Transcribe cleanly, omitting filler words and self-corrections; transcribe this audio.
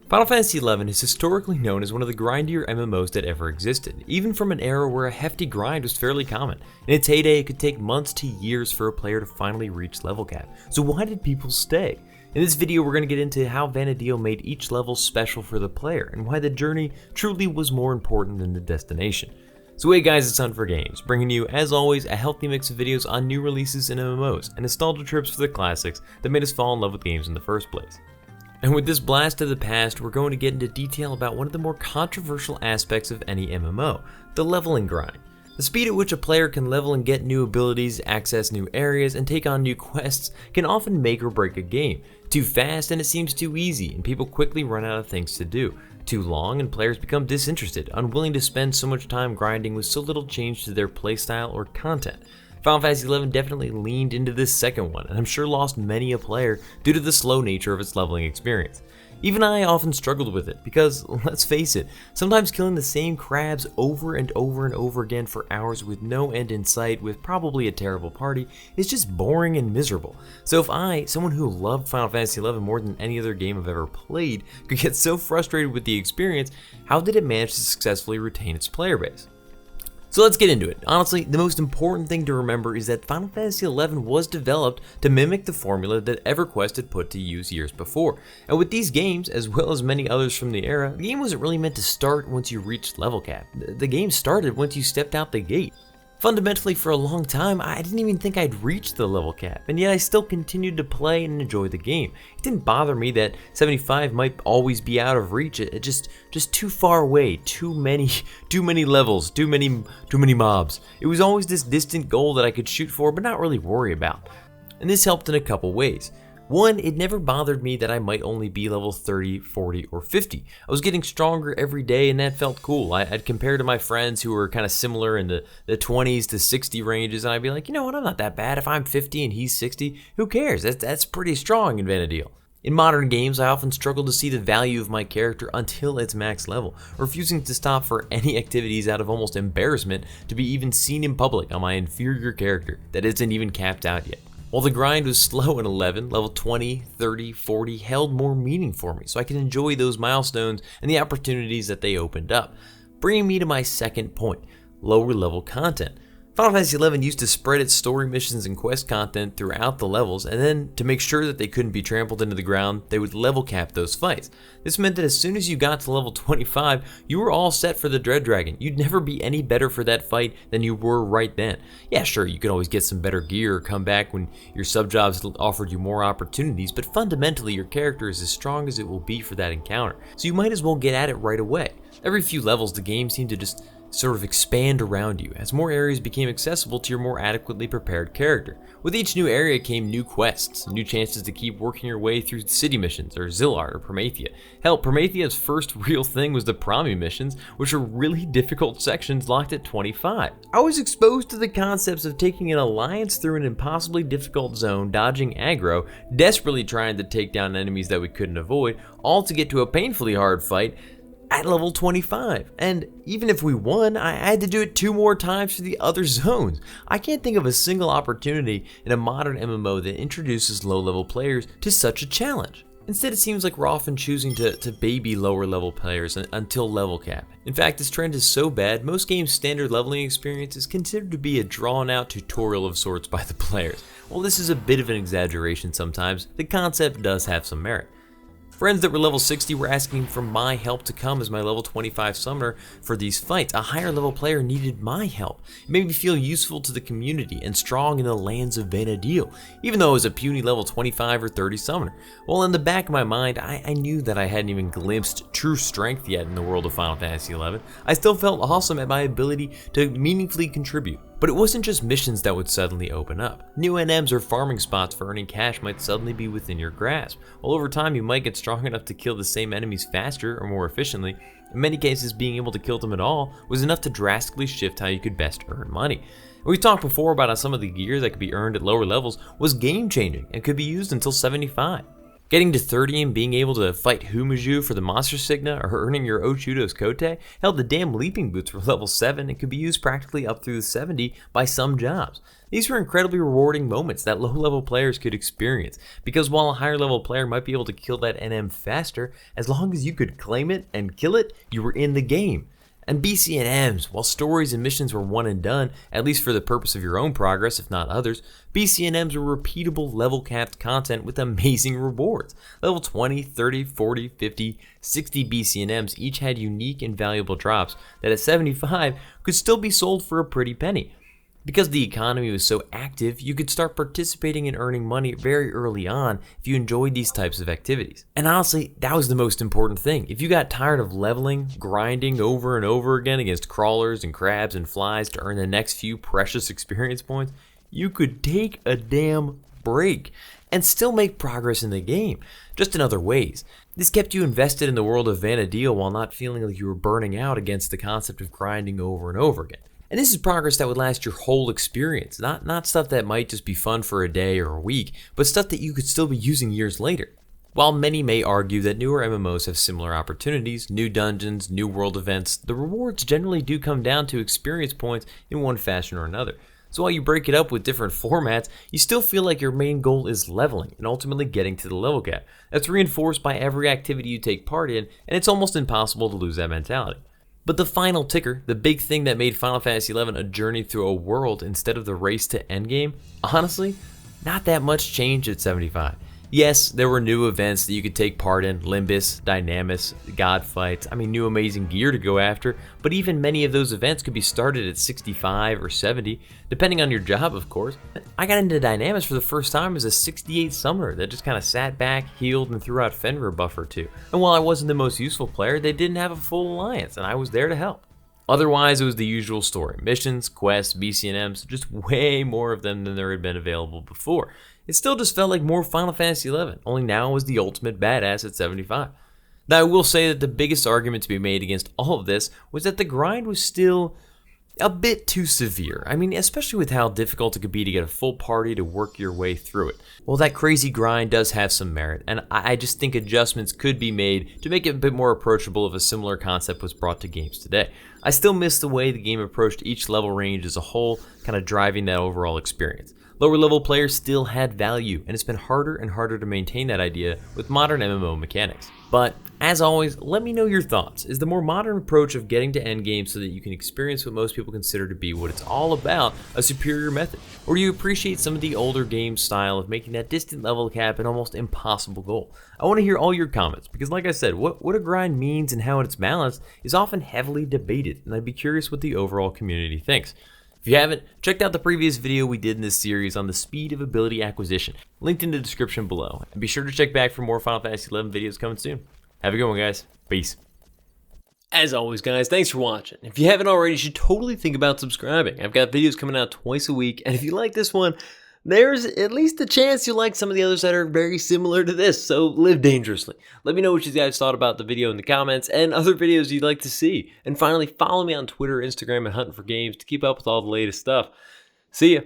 Final Fantasy XI is historically known as one of the grindier MMOs that ever existed, even from an era where a hefty grind was fairly common. In its heyday, it could take months to years for a player to finally reach level cap. So why did people stay? In this video, we're going to get into how Vana'diel made each level special for the player, and why the journey truly was more important than the destination. So hey guys, it's Hunt for Games, bringing you, as always, a healthy mix of videos on new releases in MMOs, and nostalgia trips for the classics that made us fall in love with games in the first place. And with this blast of the past, we're going to get into detail about one of the more controversial aspects of any MMO, the leveling grind. The speed at which a player can level and get new abilities, access new areas, and take on new quests can often make or break a game. Too fast and it seems too easy, and people quickly run out of things to do. Too long and players become disinterested, unwilling to spend so much time grinding with so little change to their playstyle or content. Final Fantasy XI definitely leaned into this second one, and I'm sure lost many a player due to the slow nature of its leveling experience. Even I often struggled with it, because, let's face it, sometimes killing the same crabs over and over and over again for hours with no end in sight with probably a terrible party is just boring and miserable. So if I, someone who loved Final Fantasy XI more than any other game I've ever played, could get so frustrated with the experience, how did it manage to successfully retain its player base? So let's get into it. Honestly, the most important thing to remember is that Final Fantasy XI was developed to mimic the formula that EverQuest had put to use years before. And with these games, as well as many others from the era, the game wasn't really meant to start once you reached level cap. The game started once you stepped out the gate. Fundamentally, for a long time, I didn't even think I'd reached the level cap, and yet I still continued to play and enjoy the game. It didn't bother me that 75 might always be out of reach. It just too far away, too many levels, too many mobs. It was always this distant goal that I could shoot for but not really worry about. And this helped in a couple ways. One, it never bothered me that I might only be level 30, 40, or 50. I was getting stronger every day and that felt cool. I'd compare to my friends who were kind of similar in the 20s to 60 ranges, and I'd be like, you know what, I'm not that bad. If I'm 50 and he's 60, who cares? That's pretty strong in Vana'diel. In modern games, I often struggle to see the value of my character until its max level, refusing to stop for any activities out of almost embarrassment to be even seen in public on my inferior character that isn't even capped out yet. While the grind was slow in 11, level 20, 30, 40 held more meaning for me, so I could enjoy those milestones and the opportunities that they opened up. Bringing me to my second point, lower level content. Final Fantasy XI used to spread its story missions and quest content throughout the levels, and then, to make sure that they couldn't be trampled into the ground, they would level cap those fights. This meant that as soon as you got to level 25, you were all set for the Dread Dragon. You'd never be any better for that fight than you were right then. Yeah, sure, you could always get some better gear or come back when your sub-jobs offered you more opportunities, but fundamentally your character is as strong as it will be for that encounter, so you might as well get at it right away. Every few levels, the game seemed to just sort of expand around you as more areas became accessible to your more adequately prepared character. With each new area came new quests, new chances to keep working your way through city missions or Zillard or Promethea. Hell, Promethea's first real thing was the Promi missions, which are really difficult sections locked at 25. I was exposed to the concepts of taking an alliance through an impossibly difficult zone, dodging aggro, desperately trying to take down enemies that we couldn't avoid, all to get to a painfully hard fight at level 25, and even if we won, I had to do it 2 more times for the other zones. I can't think of a single opportunity in a modern MMO that introduces low-level players to such a challenge. Instead, it seems like we're often choosing to baby lower-level players until level cap. In fact, this trend is so bad, most games' standard leveling experience is considered to be a drawn-out tutorial of sorts by the players. While this is a bit of an exaggeration sometimes, the concept does have some merit. Friends that were level 60 were asking for my help to come as my level 25 summoner for these fights. A higher level player needed my help. It made me feel useful to the community and strong in the lands of Vana'diel, even though I was a puny level 25 or 30 summoner. Well, in the back of my mind, I knew that I hadn't even glimpsed true strength yet in the world of Final Fantasy XI. I still felt awesome at my ability to meaningfully contribute. But it wasn't just missions that would suddenly open up. New NMs or farming spots for earning cash might suddenly be within your grasp, while over time you might get strong enough to kill the same enemies faster or more efficiently. In many cases, being able to kill them at all was enough to drastically shift how you could best earn money. We've talked before about how some of the gear that could be earned at lower levels was game-changing and could be used until 75. Getting to 30 and being able to fight Humaju for the Monster Signa or earning your Ochudo's Kote, hell, the damn leaping boots were level 7 and could be used practically up through the 70 by some jobs. These were incredibly rewarding moments that low-level players could experience, because while a higher-level player might be able to kill that NM faster, as long as you could claim it and kill it, you were in the game. And BC&Ms, while stories and missions were one and done, at least for the purpose of your own progress, if not others, BC&Ms were repeatable level-capped content with amazing rewards. Level 20, 30, 40, 50, 60 BC&Ms each had unique and valuable drops that at 75 could still be sold for a pretty penny. Because the economy was so active, you could start participating and earning money very early on if you enjoyed these types of activities. And honestly, that was the most important thing. If you got tired of leveling, grinding over and over again against crawlers and crabs and flies to earn the next few precious experience points, you could take a damn break and still make progress in the game, just in other ways. This kept you invested in the world of Vana'diel while not feeling like you were burning out against the concept of grinding over and over again. And this is progress that would last your whole experience, not stuff that might just be fun for a day or a week, but stuff that you could still be using years later. While many may argue that newer MMOs have similar opportunities, new dungeons, new world events, the rewards generally do come down to experience points in one fashion or another. So while you break it up with different formats, you still feel like your main goal is leveling and ultimately getting to the level cap. That's reinforced by every activity you take part in, and it's almost impossible to lose that mentality. But the final ticker, the big thing that made Final Fantasy XI a journey through a world instead of the race to Endgame, honestly, not that much changed at 75. Yes, there were new events that you could take part in, Limbus, Dynamis, God Fights, new amazing gear to go after, but even many of those events could be started at 65 or 70, depending on your job, of course. I got into Dynamis for the first time as a 68 summoner that just kind of sat back, healed, and threw out Fenrir buff or two. And while I wasn't the most useful player, they didn't have a full alliance, and I was there to help. Otherwise, it was the usual story. Missions, quests, BC&Ms, just way more of them than there had been available before. It still just felt like more Final Fantasy XI, only now it was the ultimate badass at 75. Now I will say that the biggest argument to be made against all of this was that the grind was still a bit too severe. Especially with how difficult it could be to get a full party to work your way through it. Well, that crazy grind does have some merit, and I just think adjustments could be made to make it a bit more approachable if a similar concept was brought to games today. I still miss the way the game approached each level range as a whole, kind of driving that overall experience. Lower level players still had value, and it's been harder and harder to maintain that idea with modern MMO mechanics. But, as always, let me know your thoughts. Is the more modern approach of getting to endgame so that you can experience what most people consider to be what it's all about a superior method? Or do you appreciate some of the older game style of making that distant level cap an almost impossible goal? I want to hear all your comments, because like I said, what a grind means and how it's balanced is often heavily debated, and I'd be curious what the overall community thinks. If you haven't, check out the previous video we did in this series on the speed of ability acquisition, linked in the description below, and be sure to check back for more Final Fantasy XI videos coming soon. Have a good one, guys. Peace. As always, guys, thanks for watching. If you haven't already, you should totally think about subscribing. I've got videos coming out twice a week, and if you like this one, there's at least a chance you'll like some of the others that are very similar to this, so live dangerously. Let me know what you guys thought about the video in the comments and other videos you'd like to see. And finally, follow me on Twitter, Instagram, and Huntin for Games to keep up with all the latest stuff. See ya.